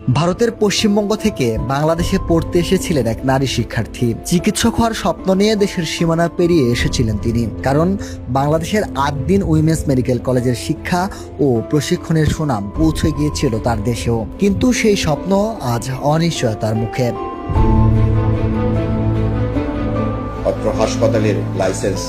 ভারতের পশ্চিমবঙ্গ থেকে বাংলাদেশে পড়তে এসেছিলেন এক নারী শিক্ষার্থী। চিকিৎসক হওয়ার স্বপ্ন নিয়ে দেশের সীমানা পেরিয়ে এসেছিলেন তিনি, কারণ বাংলাদেশের আদ্দিন উইমেন্স মেডিকেল কলেজের শিক্ষা ও প্রশিক্ষণের সুনাম পৌঁছে গিয়েছিল তার দেশেও। কিন্তু সেই স্বপ্ন আজ অনিশ্চয়তার মুখে। অত্র হাসপাতালের লাইসেন্স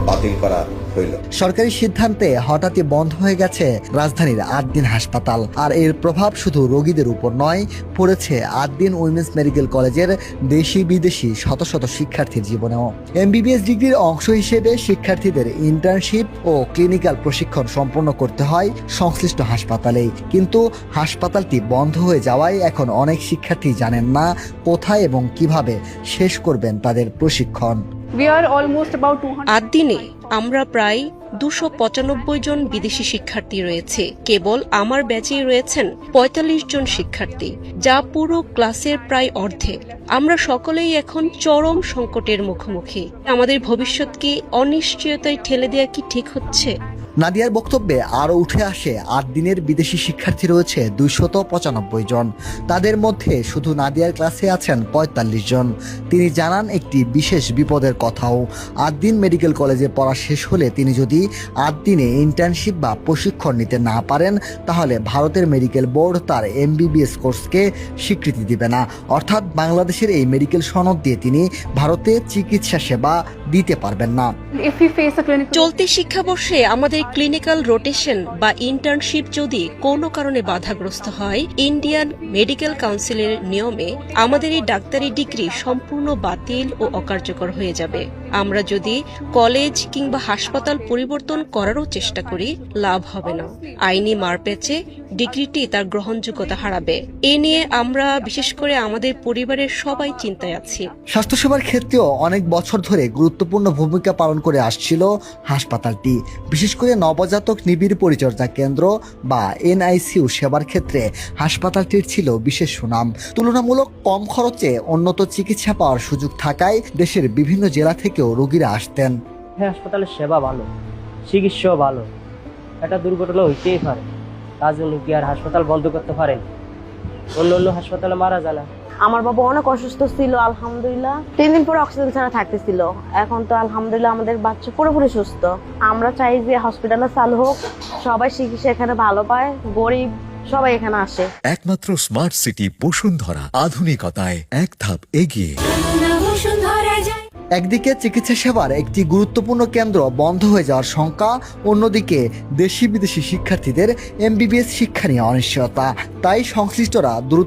বাতিল করা হইল। সরকারি সিদ্ধান্তে হঠাৎই বন্ধ হয়ে গেছে রাজধানীর আদ্দিন হাসপাতাল। আর এর প্রভাব শুধু রোগীদের উপর নয়, পড়েছে আদ্দিন উইমেন্স মেডিকেল কলেজের দেশি বিদেশি শত শত শিক্ষার্থীর জীবনেও। এমবিবিএস ডিগ্রির অংশ হিসেবে শিক্ষার্থীদের ইন্টার্নশিপ ও ক্লিনিক্যাল প্রশিক্ষণ সম্পন্ন করতে হয় সংশ্লিষ্ট হাসপাতালেই। কিন্তু হাসপাতালটি বন্ধ হয়ে যাওয়ায় এখন অনেক শিক্ষার্থী জানেন না কোথায় এবং কিভাবে শেষ করবেন তাদের প্রশিক্ষণ। আদ্দিনে আমরা প্রায় 295 জন বিদেশি শিক্ষার্থী রয়েছে। কেবল আমার ব্যাচেই রয়েছেন 45 জন শিক্ষার্থী, যা পুরো ক্লাসের প্রায় অর্ধেক। আমরা সকলেই এখন চরম সংকটের মুখোমুখি। আমাদের ভবিষ্যৎকে অনিশ্চয়তায় ঠেলে দেওয়া কি ঠিক হচ্ছে? নাদিয়ার বক্তব্যে আরও উঠে আসে, আদ্দিনের বিদেশি শিক্ষার্থী রয়েছে 295 জন। তাদের মধ্যে শুধু নাদিয়ার ক্লাসে আছেন 45 জন। তিনি জানান একটি বিশেষ বিপদের কথাও। আদ্দিন মেডিকেল কলেজে পড়া শেষ হলে তিনি যদি আদ্দিনে ইন্টার্নশিপ বা প্রশিক্ষণ নিতে না পারেন, তাহলে ভারতের মেডিকেল বোর্ড তার এমবিবিএস কোর্সকে স্বীকৃতি দিবে না। অর্থাৎ বাংলাদেশের এই মেডিকেল সনদ দিয়ে তিনি ভারতে চিকিৎসা সেবা দিতে পারবেন না। চলতি শিক্ষাবর্ষে আমাদের ক্লিনিক্যাল রোটেশন বা ইন্টার্নশিপ যদি কোনো কারণে বাধাগ্রস্ত হয়, ইন্ডিয়ান মেডিকেল কাউন্সিলের নিয়মে আমাদের এই ডাক্তারি ডিগ্রি সম্পূর্ণ বাতিল ও অকার্যকর হয়ে যাবে। আমরা যদি কলেজ কিংবা হাসপাতাল পরিবর্তন করারও চেষ্টা করি, লাভ হবে না। আইনি মারপ্যাচে ডিগ্রিটি তার গ্রহণযোগ্যতা হারাবে। এ নিয়ে আমরা বিশেষ করে আমাদের পরিবারের সবাই চিন্তায় আছি। স্বাস্থ্যসেবার ক্ষেত্রেও অনেক বছর ধরে গুরুত্বপূর্ণ ভূমিকা পালন করে আসছিল হাসপাতালটি। বিশেষ করে নবজাতক নিবিড় পরিচর্যা কেন্দ্র বা এনআইসিইউ সেবার ক্ষেত্রে হাসপাতালটির ছিল বিশেষ সুনাম। তুলনামূলক কম খরচে উন্নত চিকিৎসা পাওয়ার সুযোগ থাকায় দেশের বিভিন্ন জেলা থেকেও রোগীরা আসতেন। হাসপাতালের সেবা ভালো, চিকিৎসাও ভালো। একটা দুর্ঘটনা হইতেই পারে, তার জন্য কি আর হাসপাতাল বন্ধ করতে পারেন? অন্য হাসপাতালে মারা যায় না। আমার বাবা অনেক অসুস্থ ছিল, আলহামদুলিল্লাহ 3 দিন পরে অক্সিজেন ছাড়া থাকতেছিল। এখন তো আলহামদুলিল্লাহ আমাদের বাচ্চা পুরোপুরি সুস্থ। আমরা চাই যে হসপিটালে চালু হোক, সবাই চিকিৎসা এখানে ভালো পায়, গরিব সবাই এখানে আসে। একমাত্র স্মার্ট সিটি বসুন্ধরা, আধুনিকতায় এক ধাপ এগিয়ে। একদিকে চিকিৎসা সেবার একটি গুরুত্বপূর্ণ কেন্দ্র বন্ধ হয়ে যাওয়ার শঙ্কা, অন্যদিকে দেশি বিদেশি শিক্ষার্থীদের এমবিবিএস শিক্ষা নিয়ে অনিশ্চয়তা। তাই সংশ্লিষ্টরা দ্রুত